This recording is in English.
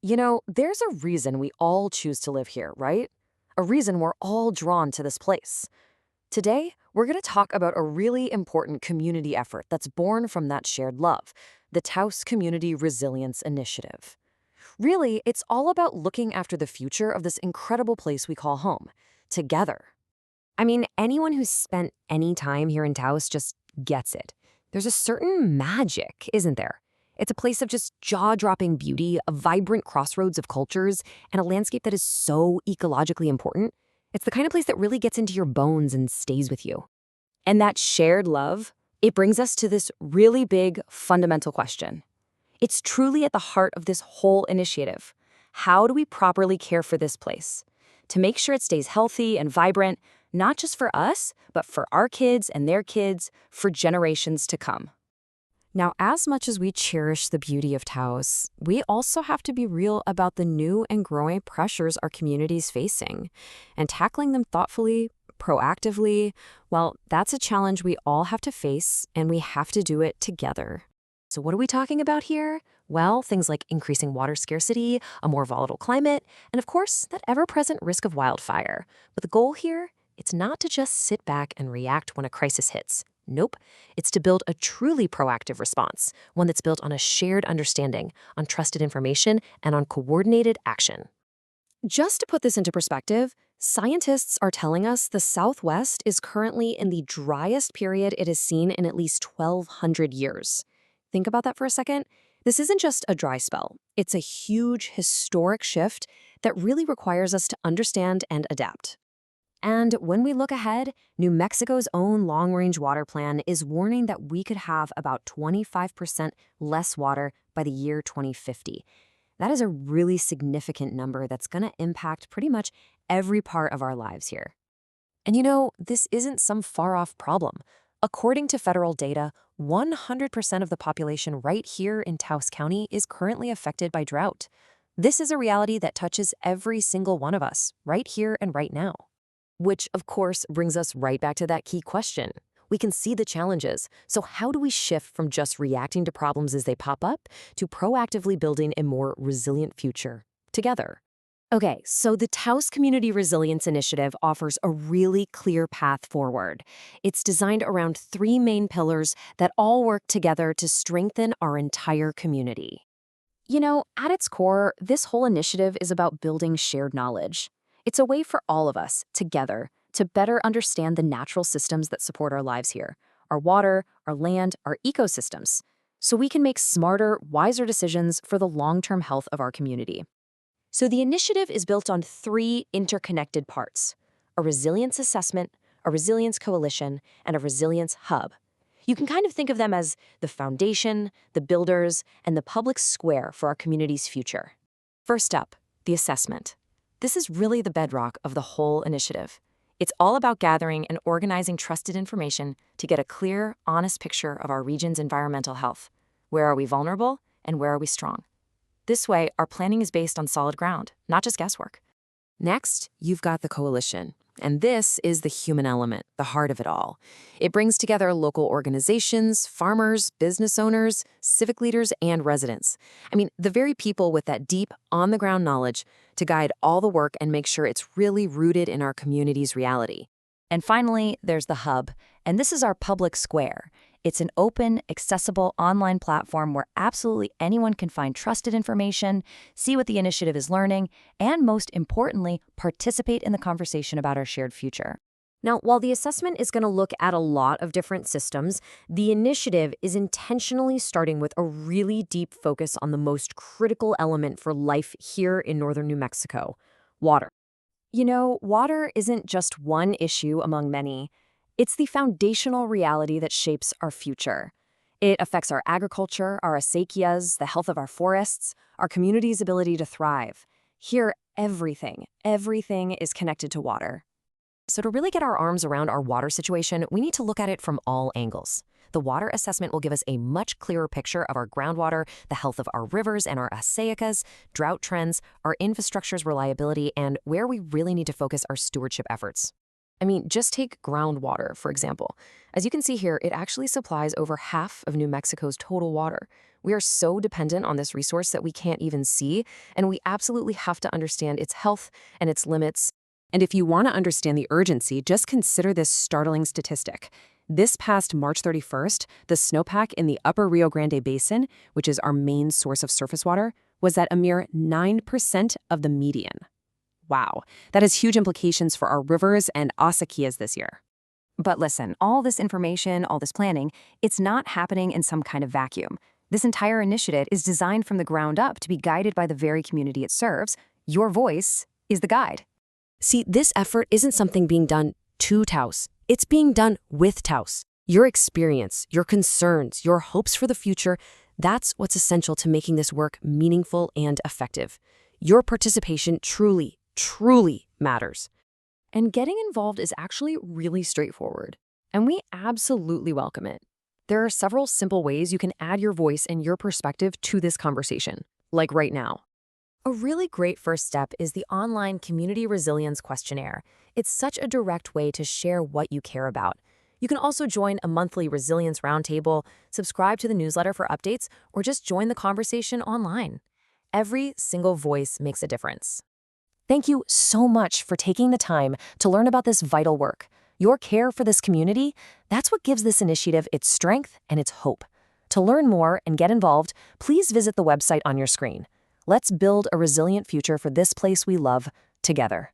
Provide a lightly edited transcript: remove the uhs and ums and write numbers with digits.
There's a reason we all choose to live here, right? A reason we're all drawn to this place. Today, we're going to talk about a really important community effort that's born from that shared love, the Taos Community Resilience Initiative. Really, it's all about looking after the future of this incredible place we call home, together. I mean, anyone who's spent any time here in Taos just gets it. There's a certain magic, isn't there? It's a place of just jaw-dropping beauty, a vibrant crossroads of cultures, and a landscape that is so ecologically important. It's the kind of place that really gets into your bones and stays with you. And that shared love, it brings us to this really big, fundamental question. It's truly at the heart of this whole initiative. How do we properly care for this place? To make sure it stays healthy and vibrant, not just for us, but for our kids and their kids, for generations to come. Now, as much as we cherish the beauty of Taos, we also have to be real about the new and growing pressures our community is facing. And tackling them thoughtfully, proactively, well, that's a challenge we all have to face, and we have to do it together. So what are we talking about here? Well, things like increasing water scarcity, a more volatile climate, and of course, that ever-present risk of wildfire. But the goal here, it's not to just sit back and react when a crisis hits. Nope. It's to build a truly proactive response, one that's built on a shared understanding, on trusted information, and on coordinated action. Just to put this into perspective, scientists are telling us the Southwest is currently in the driest period it has seen in at least 1,200 years. Think about that for a second. This isn't just a dry spell. It's a huge, historic shift that really requires us to understand and adapt. And when we look ahead, New Mexico's own long-range water plan is warning that we could have about 25% less water by the year 2050. That is a really significant number that's going to impact pretty much every part of our lives here. And this isn't some far-off problem. According to federal data, 100% of the population right here in Taos County is currently affected by drought. This is a reality that touches every single one of us, right here and right now. Which, of course, brings us right back to that key question. We can see the challenges, so how do we shift from just reacting to problems as they pop up to proactively building a more resilient future together? Okay, so the Taos Community Resilience Initiative offers a really clear path forward. It's designed around 3 main pillars that all work together to strengthen our entire community. At its core, this whole initiative is about building shared knowledge. It's a way for all of us, together, to better understand the natural systems that support our lives here, our water, our land, our ecosystems, so we can make smarter, wiser decisions for the long-term health of our community. So the initiative is built on 3 interconnected parts: a resilience assessment, a resilience coalition, and a resilience hub. You can kind of think of them as the foundation, the builders, and the public square for our community's future. First up, the assessment. This is really the bedrock of the whole initiative. It's all about gathering and organizing trusted information to get a clear, honest picture of our region's environmental health. Where are we vulnerable and where are we strong? This way, our planning is based on solid ground, not just guesswork. Next, you've got the coalition. And this is the human element, the heart of it all. It brings together local organizations, farmers, business owners, civic leaders, and residents. I mean, the very people with that deep, on-the-ground knowledge to guide all the work and make sure it's really rooted in our community's reality. And finally, there's the hub, and this is our public square. It's an open, accessible online platform where absolutely anyone can find trusted information, see what the initiative is learning, and most importantly, participate in the conversation about our shared future. Now, while the assessment is going to look at a lot of different systems, the initiative is intentionally starting with a really deep focus on the most critical element for life here in northern New Mexico: water. Water isn't just one issue among many. It's the foundational reality that shapes our future. It affects our agriculture, our acequias, the health of our forests, our community's ability to thrive. Here, everything is connected to water. So to really get our arms around our water situation, we need to look at it from all angles. The water assessment will give us a much clearer picture of our groundwater, the health of our rivers and our acequias, drought trends, our infrastructure's reliability, and where we really need to focus our stewardship efforts. I mean, just take groundwater, for example. As you can see here, it actually supplies over half of New Mexico's total water. We are so dependent on this resource that we can't even see, and we absolutely have to understand its health and its limits. And if you want to understand the urgency, just consider this startling statistic. This past March 31st, the snowpack in the upper Rio Grande Basin, which is our main source of surface water, was at a mere 9% of the median. Wow, that has huge implications for our rivers and acequias this year. But listen, all this information, all this planning, it's not happening in some kind of vacuum. This entire initiative is designed from the ground up to be guided by the very community it serves. Your voice is the guide. See, this effort isn't something being done to Taos. It's being done with Taos. Your experience, your concerns, your hopes for the future, that's what's essential to making this work meaningful and effective. Your participation truly matters. And getting involved is actually really straightforward, and we absolutely welcome it. There are several simple ways you can add your voice and your perspective to this conversation, like right now. A really great first step is the online Community Resilience Questionnaire. It's such a direct way to share what you care about. You can also join a monthly Resilience Roundtable, subscribe to the newsletter for updates, or just join the conversation online. Every single voice makes a difference. Thank you so much for taking the time to learn about this vital work. Your care for this community, that's what gives this initiative its strength and its hope. To learn more and get involved, please visit the website on your screen. Let's build a resilient future for this place we love together.